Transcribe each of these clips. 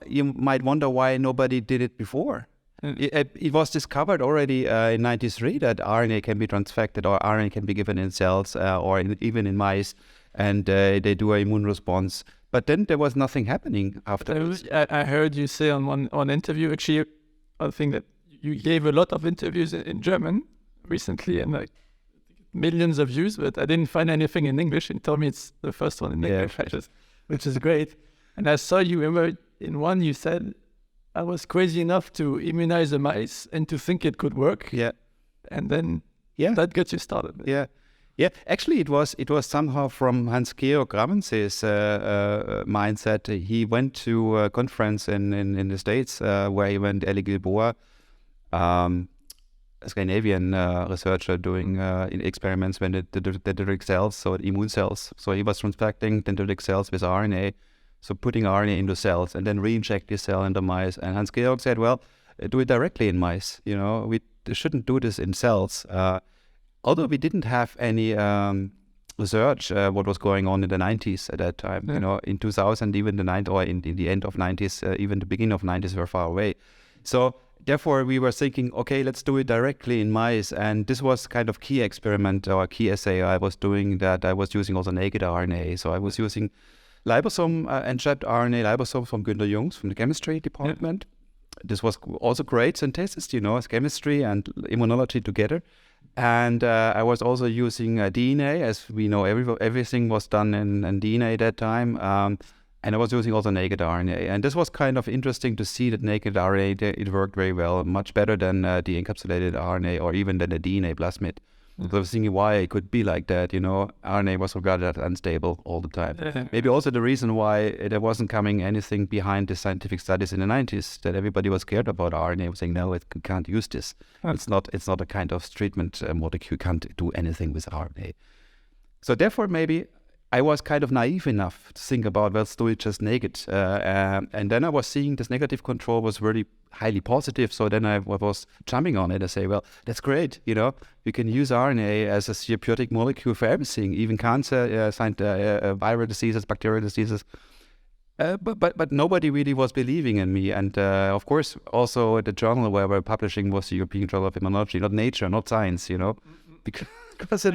you might wonder why nobody did it before. It was discovered already in 93 that RNA can be transfected or RNA can be given in cells or even in mice, and they do an immune response. But then there was nothing happening afterwards. I heard you say on one interview, actually, I think that you gave a lot of interviews in German recently and like millions of views, but I didn't find anything in English. And told me it's the first one in English, which is great. And I saw you, remember, in one you said, I was crazy enough to immunize the mice and to think it could work. Yeah. And then that got you started. Yeah. Yeah, actually, it was somehow from Hans-Georg Ramsey's mindset. He went to a conference in the States where he went Eli Gilboa, a Scandinavian researcher doing experiments with the dendritic cells, so immune cells. So he was transfecting dendritic cells with RNA, so putting RNA into cells and then re-inject this cell into mice. And Hans-Georg said, well, do it directly in mice. We shouldn't do this in cells. Although we didn't have any research what was going on in the 90s at that time, in 2000, even the in the end of 90s, even the beginning of 90s were far away. So therefore we were thinking, okay, let's do it directly in mice. And this was kind of key experiment or key assay I was doing, that I was using also naked RNA. So I was using ribosome entrapped RNA ribosomes from Günter Jungs from the chemistry department. This was also great synthesis, chemistry and immunology together. And I was also using DNA, as we know everything was done in DNA at that time. And I was using also naked RNA. And this was kind of interesting to see that naked RNA, it worked very well, much better than the encapsulated RNA or even than the DNA plasmid. So I was thinking why it could be like that, RNA was regarded as unstable all the time. Maybe also the reason why there wasn't coming anything behind the scientific studies in the 90s, that everybody was scared about RNA, saying, no, it can't use this. It's not a kind of treatment molecule, can't do anything with RNA. So therefore, maybe I was kind of naive enough to think about, well, let's do it just naked. And then I was seeing this negative control was really highly positive. So then I was jumping on it and say, well, that's great. We can use RNA as a therapeutic molecule for everything, even cancer, viral diseases, bacterial diseases. But nobody really was believing in me. And of course, also the journal where we're publishing was the European Journal of Immunology, not Nature, not Science, Because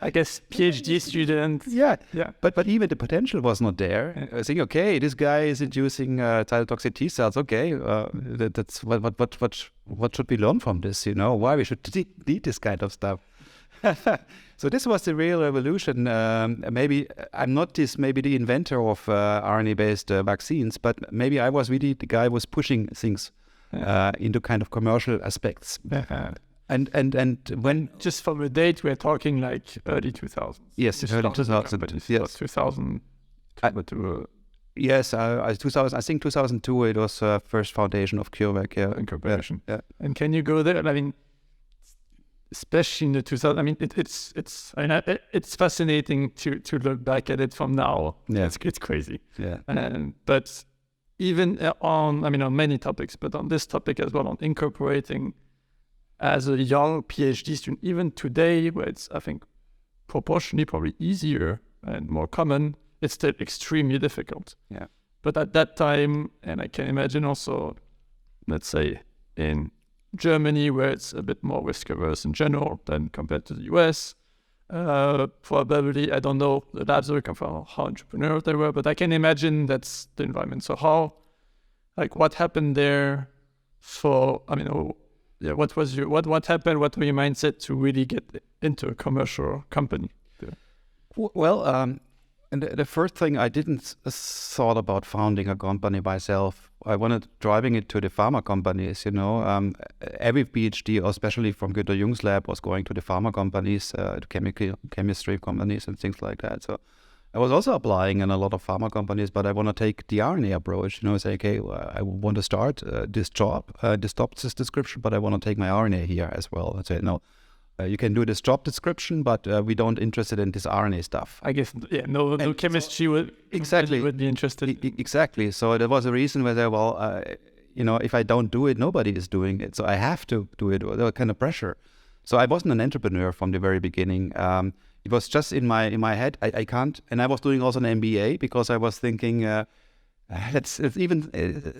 I guess PhD students. Yeah. But even the potential was not there. I think, okay, this guy is inducing cytotoxic T cells. Okay, that's what should we learn from this? Why we should need this kind of stuff. So this was the real revolution. Maybe I'm not maybe the inventor of RNA-based vaccines, but maybe I was really the guy who was pushing things into kind of commercial aspects. And when just from a date, we're talking like early 2000s. Yes, early 2000. Yes, 2000. Yes, 2000. I think 2002. It was first foundation of CureVac. Incorporation. Yeah. And can you go there? I mean, especially in the 2000. I mean, it's fascinating to look back at it from now. Yeah, it's crazy. Yeah. But even on many topics, but on this topic as well, on incorporating. As a young PhD student, even today, where it's, I think, proportionally probably easier and more common, it's still extremely difficult. Yeah. But at that time, and I can imagine also, let's say, in Germany, where it's a bit more risk-averse in general than compared to the US, probably, I don't know, the labs were from how entrepreneurial they were, but I can imagine that's the environment. So what happened there what happened? What were your mindset to really get into a commercial company? Well, and the first thing, I didn't thought about founding a company myself. I wanted driving it to the pharma companies. Every PhD, or especially from Günter Jung's lab, was going to the pharma companies, chemistry companies, and things like that. So I was also applying in a lot of pharma companies, but I want to take the RNA approach, say, okay, I want to start this job, this description, but I want to take my RNA here as well. I say, no, you can do this job description, but we don't interested in this RNA stuff. I guess, no chemistry would be interested. Exactly. So there was a reason where if I don't do it, nobody is doing it. So I have to do it, or there was kind of pressure. So I wasn't an entrepreneur from the very beginning. It was just in my head. I can't, and I was doing also an MBA because I was thinking let's even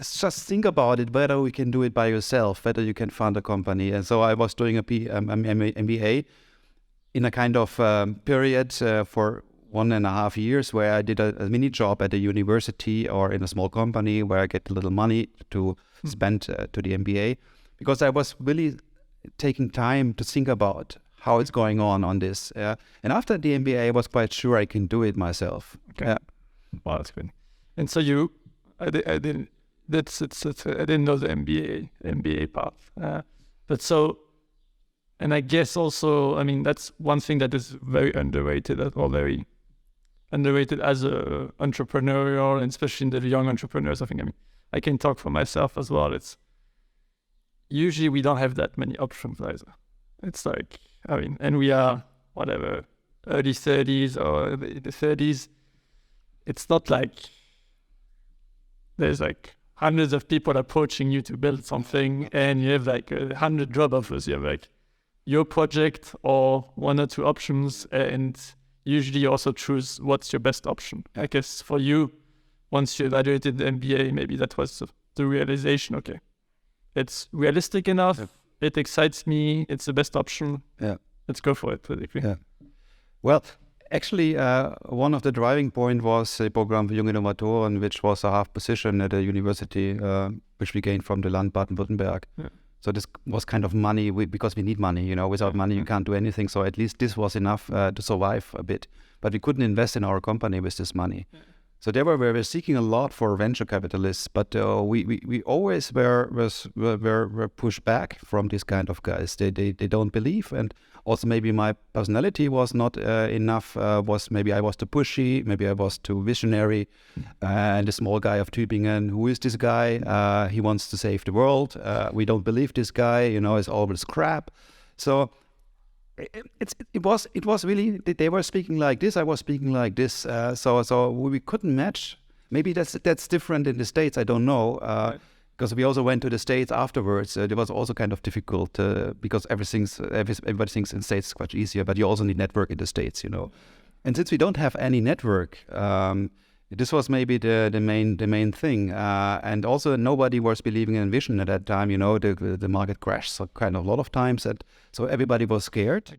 just think about it, whether we can do it by yourself, whether you can fund a company. And so I was doing a MBA in a kind of period for 1.5 years where I did a mini job at a university or in a small company where I get a little money to spend to the MBA, because I was really taking time to think about how it's going on this. And after the MBA, I was quite sure I can do it myself. Okay. Wow, that's good. And so I didn't know the MBA part. But so, and I guess also, I mean, that's one thing that is very underrated as a entrepreneurial, and especially in the young entrepreneurs. I mean, I can talk for myself as well. It's usually we don't have that many options either. It's like, I mean, and we are whatever, early 30s or the 30s. It's not like there's like hundreds of people approaching you to build something and you have like 100 job offers. You have like your project or 1 or 2 options, and usually you also choose what's your best option. I guess for you, once you evaluated the MBA, maybe that was the realization, okay, it's realistic enough, it excites me, it's the best option, let's go for it, basically. Well, actually, one of the driving point was a program for young Innovatoren, which was a half position at a university, which we gained from the Land Baden-Württemberg. So this was kind of money, because we need money, without money you can't do anything. So at least this was enough to survive a bit. But we couldn't invest in our company with this money. So we were seeking a lot for venture capitalists, but we always were pushed back from this kind of guys. They don't believe, and also maybe my personality was not enough. Maybe I was too pushy, maybe I was too visionary. And the small guy of Tübingen, who is this guy? He wants to save the world. We don't believe this guy. It's always crap. So it was really, they were speaking like this, I was speaking like this, so we couldn't match. Maybe that's different in the States, I don't know, because we also went to the States afterwards. It was also kind of difficult because everybody thinks in the States is quite easier, but you also need network in the States, And since we don't have any network, this was maybe the main thing, and also nobody was believing in vision at that time. The market crashed so kind of a lot of times, and so everybody was scared.